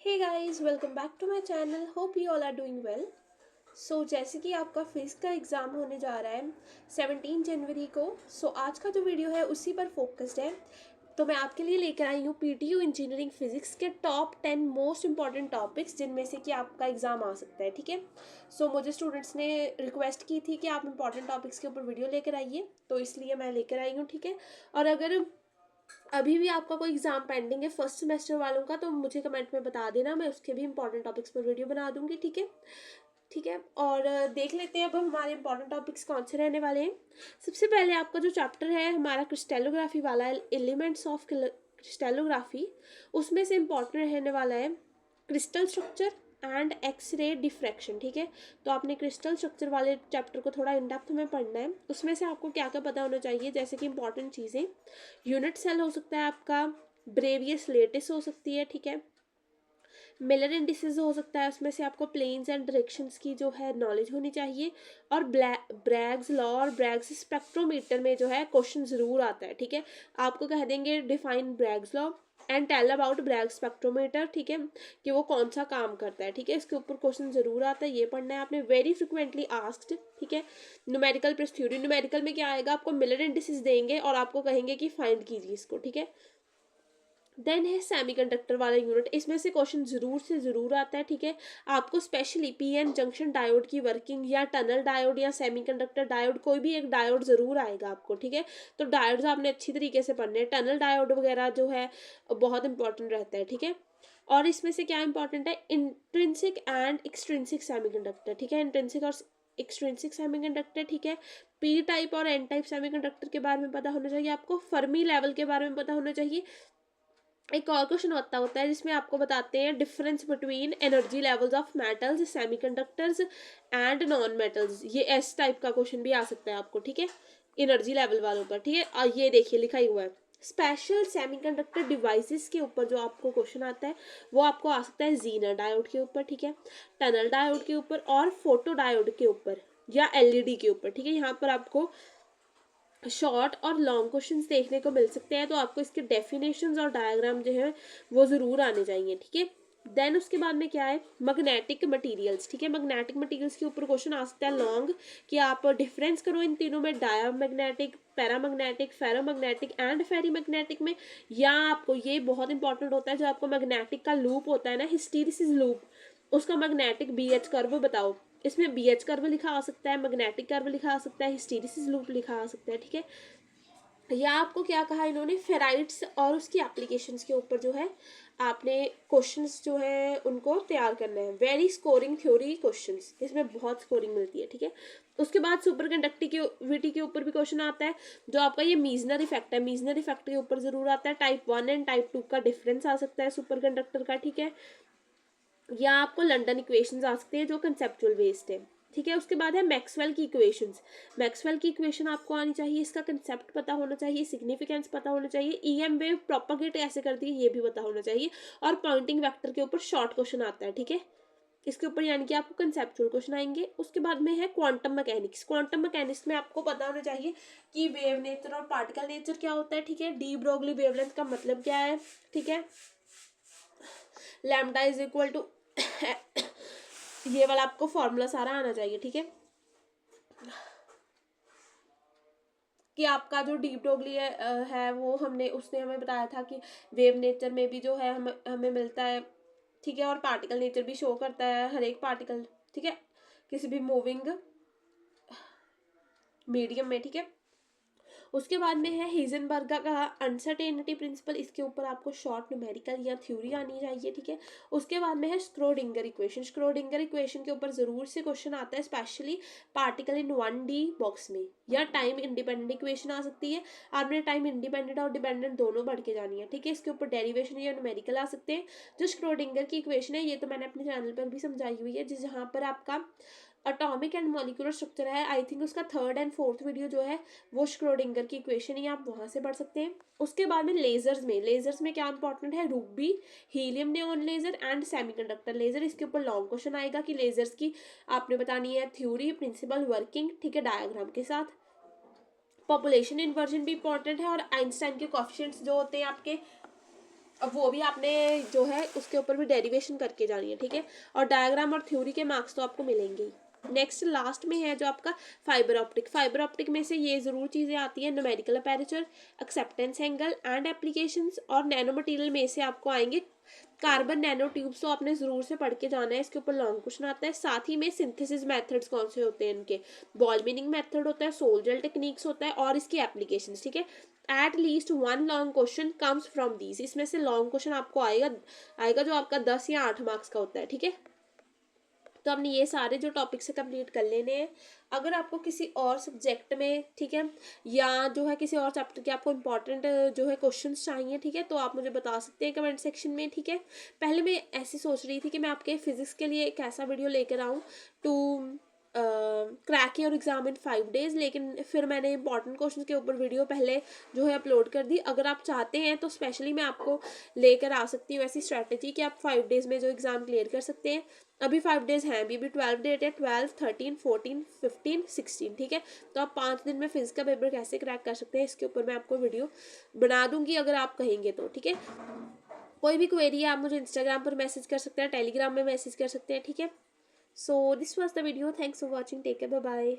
Hey guys, welcome back to my channel. Hope you all are doing well. जैसे कि आपका physics का exam होने जा रहा है 17 जनवरी को। आज का जो वीडियो है उसी पर फोकस्ड है। तो मैं आपके लिए लेकर आई हूँ पीटीयू इंजीनियरिंग फिजिक्स के टॉप 10 मोस्ट इंपॉर्टेंट टॉपिक्स जिनमें से कि आपका एग्ज़ाम आ सकता है। ठीक है। मुझे स्टूडेंट्स ने रिक्वेस्ट की थी कि आप इंपॉर्टेंट टॉपिक्स के ऊपर वीडियो लेकर आइए, तो इसलिए मैं लेकर आई हूँ। ठीक है। और अगर अभी भी आपका कोई एग्जाम पेंडिंग है फर्स्ट सेमेस्टर वालों का, तो मुझे कमेंट में बता देना, मैं उसके भी इंपॉर्टेंट टॉपिक्स पर वीडियो बना दूंगी। ठीक है। ठीक है। और देख लेते हैं अब हमारे इंपॉर्टेंट टॉपिक्स कौन से रहने वाले हैं। सबसे पहले आपका जो चैप्टर है हमारा क्रिस्टेलोग्राफी वाला है, एलिमेंट्स ऑफ क्रिस्टेलोग्राफी, उसमें से इंपॉर्टेंट रहने वाला है crystal structure and X ray diffraction. ठीक है। तो आपने क्रिस्टल स्ट्रक्चर वाले चैप्टर को थोड़ा इन डेप्थ में पढ़ना है। उसमें से आपको क्या क्या पता होना चाहिए, जैसे कि इंपॉर्टेंट चीज़ें, यूनिट सेल हो सकता है आपका, ब्रेवियस लेटिस हो सकती है। ठीक है। मिलर इंडिसेस हो सकता है, उसमें से आपको प्लेन्स एंड डायरेक्शंस की जो है नॉलेज होनी चाहिए। और ब्रैग्स लॉ और ब्रैग्स स्पेक्ट्रोमीटर में जो है क्वेश्चन ज़रूर आता है। ठीक है। आपको कह देंगे define Bragg's law and tell about Bragg spectrometer. ठीक है, कि वो कौन सा काम करता है। ठीक है, इसके ऊपर क्वेश्चन ज़रूर आता है, ये पढ़ना है आपने। Very frequently asked. ठीक है। न्यूमेरिकल प्लस थ्योरी, न्यूमेरिकल में क्या आएगा, आपको मिलर इंडिसेस देंगे और आपको कहेंगे कि फाइंड कीजिए इसको। ठीक है। देन है सेमीकंडक्टर वाला यूनिट, इसमें से क्वेश्चन जरूर से जरूर आता है। ठीक है। आपको स्पेशली पीएन जंक्शन डायोड की वर्किंग, या टनल डायोड, या सेमीकंडक्टर डायोड, कोई भी एक डायोड जरूर आएगा आपको। ठीक है। तो डायोड्स आपने अच्छी तरीके से पढ़ने हैं। टनल डायोड वगैरह जो है बहुत इंपॉर्टेंट रहता है। ठीक है। और इसमें से क्या इंपॉर्टेंट है, इंट्रिंसिक एंड एक्सट्रिंसिक सेमीकंडक्टर। ठीक है। इंट्रिंसिक और एक्सट्रिंसिक सेमीकंडक्टर। ठीक है। पी टाइप और एन टाइप सेमीकंडक्टर के बारे में पता होना चाहिए आपको। फर्मी लेवल के बारे में पता होना चाहिए। एक और क्वेश्चन होता है जिसमें आपको बताते हैं difference between energy levels of metals, semiconductors and non metals. ये एस टाइप का क्वेश्चन भी आ सकता है आपको। ठीक है, एनर्जी लेवल वालों पर। ठीक है। और ये देखिए लिखा ही हुआ है स्पेशल सेमीकंडक्टर डिवाइसेस के ऊपर जो आपको क्वेश्चन आता है वो आपको आ सकता है जीनर डायोड के ऊपर। ठीक है। टनल डायोड के ऊपर और फोटो डायोड के ऊपर, या एलईडी के ऊपर। ठीक है। यहाँ पर आपको शॉर्ट और लॉन्ग क्वेश्चंस देखने को मिल सकते हैं, तो आपको इसके डेफिनेशंस और डायग्राम जो है वो ज़रूर आने चाहिए। ठीक है। देन उसके बाद में क्या है, मैग्नेटिक मटेरियल्स। ठीक है। मैग्नेटिक मटेरियल्स के ऊपर क्वेश्चन आ सकता है लॉन्ग, कि आप डिफरेंस करो इन तीनों में, डायामैग्नेटिक, पैरामैग्नेटिक, फेरोमैग्नेटिक एंड फेरीमैग्नेटिक में। या आपको ये बहुत इंपॉर्टेंट होता है, जो आपको मैग्नेटिक का लूप होता है ना, हिस्टैरिसीस लूप, उसका मैग्नेटिक बीएच कर्व बताओ। इसमें बीएच कर्व लिखा आ सकता है, मैग्नेटिक कर्व लिखा आ सकता है, हिस्टैरिसीस लूप लिखा आ सकता है। ठीक है। या आपको क्या कहा इन्होंने, फेराइट्स और उसकी एप्लीकेशंस के ऊपर जो है आपने क्वेश्चंस जो है उनको तैयार करना है। वेरी स्कोरिंग थ्योरी क्वेश्चंस, इसमें बहुत स्कोरिंग मिलती है। ठीक है। उसके बाद सुपर कंडक्टिविटी के ऊपर भी क्वेश्चन आता है, जो आपका ये मीजनर इफेक्ट है, मीजनर इफेक्ट के ऊपर जरूर आता है। टाइप 1 एंड टाइप 2 का डिफरेंस आ सकता है सुपर कंडक्टर का। ठीक है। या आपको लंडन इक्वेशंस आ सकते हैं जो कंसेप्चुअल बेस्ड है। ठीक है। उसके बाद है मैक्सवेल की इक्वेशंस। मैक्सवेल की इक्वेशन आपको आनी चाहिए, इसका कंसेप्ट पता होना चाहिए, सिग्निफिकेंस पता होना चाहिए, ईएम वेव प्रोपागेट कैसे करती है ये भी पता होना चाहिए। और पॉइंटिंग वेक्टर के ऊपर शॉर्ट क्वेश्चन आता है। ठीक है। इसके ऊपर यानी कि आपको कंसेप्चुअल क्वेश्चन आएंगे। उसके बाद में है क्वांटम मैकेनिक्स। क्वांटम मैकेनिक्स में आपको पता होना चाहिए कि वेव नेचर और पार्टिकल नेचर क्या होता है। ठीक है। डी ब्रोगली वेवलेंथ का मतलब क्या है। ठीक है। लैम्डा इज इक्वल टू ये वाला आपको फॉर्मूला सारा आना चाहिए। ठीक है। कि आपका जो डीप डॉगली है वो हमने उसने हमें बताया था कि वेव नेचर में भी जो है हमें मिलता है। ठीक है। और पार्टिकल नेचर भी शो करता है हर एक पार्टिकल। ठीक है। किसी भी मूविंग मीडियम में। ठीक है। उसके बाद में है हिजनबर्ग का अनसर्टेनिटी प्रिंसिपल, इसके ऊपर आपको शॉर्ट न्यूमेरिकल या थ्योरी आनी चाहिए। ठीक है। उसके बाद में है स्क्रोडिंगर इक्वेशन। स्क्रोडिंगर इक्वेशन के ऊपर जरूर से क्वेश्चन आता है, specially particle in 1D box में। या टाइम इंडिपेंडेंट इक्वेशन आ सकती है, आपने टाइम इंडिपेंडेंट और डिपेंडेंट दोनों पढ़ के जानी है। ठीक है। इसके ऊपर डेरिवेशन या न्यूमेरिकल आ सकते हैं। जो स्क्रोडिंगर की इक्वेशन है ये तो मैंने अपने चैनल पर भी समझाई हुई है, जहाँ पर आपका अटोमिक एंड मॉलिक्यूलर स्ट्रक्चर है। आई थिंक उसका 3rd एंड 4th वीडियो जो है वो श्रोडिंगर की इक्वेशन ही आप वहाँ से पढ़ सकते हैं। उसके बाद में लेजर्स में क्या इंपॉर्टेंट है, ruby, helium neon laser and semiconductor laser. इसके ऊपर लॉन्ग क्वेश्चन आएगा कि लेजर्स की आपने बतानी है थ्योरी, प्रिंसिपल, वर्किंग। ठीक है, डायग्राम के साथ। पॉपुलेशन इन्वर्जन भी इंपॉर्टेंट है, और आइंस्टाइन के कोफिशिएंट्स जो होते हैं आपके अब वो भी आपने जो है उसके ऊपर भी डेरिवेशन करके जानी है, ठीक है। और डायग्राम और थ्योरी के मार्क्स तो आपको मिलेंगे ही। नेक्स्ट लास्ट में है जो आपका फाइबर ऑप्टिक। फाइबर ऑप्टिक में से ये ज़रूर चीज़ें आती हैं, numerical aperture, acceptance angle and applications. और नैनो मटेरियल में से आपको आएंगे कार्बन नैनो ट्यूब्स, तो आपने ज़रूर से पढ़ के जाना है, इसके ऊपर लॉन्ग क्वेश्चन आता है। साथ ही में सिंथेसिस मेथड्स कौन से होते हैं इनके, बॉल मीनिंग मेथड होता है, सोल्जल टेक्निक्स होता है, और इसकी एप्लीकेशंस, ठीक है। At least one long question comes from these, इसमें से लॉन्ग क्वेश्चन आपको आएगा जो आपका 10 या 8 मार्क्स का होता है, ठीक है। तो आपने ये सारे जो टॉपिक से कंप्लीट कर लेने हैं। अगर आपको किसी और सब्जेक्ट में, ठीक है, या जो है किसी और चैप्टर के आपको इंपॉर्टेंट जो है क्वेश्चंस चाहिए, ठीक है, तो आप मुझे बता सकते हैं कमेंट सेक्शन में, ठीक है। पहले मैं ऐसी सोच रही थी कि मैं आपके फिजिक्स के लिए एक ऐसा वीडियो लेकर आऊँ to crack your exam in 5 days, लेकिन फिर मैंने इंपॉर्टेंट क्वेश्चन के ऊपर वीडियो पहले जो है अपलोड कर दी। अगर आप चाहते हैं तो स्पेशली मैं आपको लेकर आ सकती हूँ ऐसी स्ट्रैटेजी कि आप 5 days में जो एग्ज़ाम क्लियर कर सकते हैं। अभी 5 days हैं, अभी 12 डेट है, 12, 13, 14, 15, 16, ठीक है। तो आप 5 दिन में फिजिक्स का पेपर कैसे क्रैक कर सकते हैं इसके ऊपर मैं आपको वीडियो बना दूंगी अगर आप कहेंगे तो, ठीक है। कोई भी क्वेरी है आप मुझे इंस्टाग्राम पर मैसेज कर सकते हैं, टेलीग्राम में मैसेज कर सकते हैं, ठीक है। So this was the video, thanks for watching, take care, bye bye.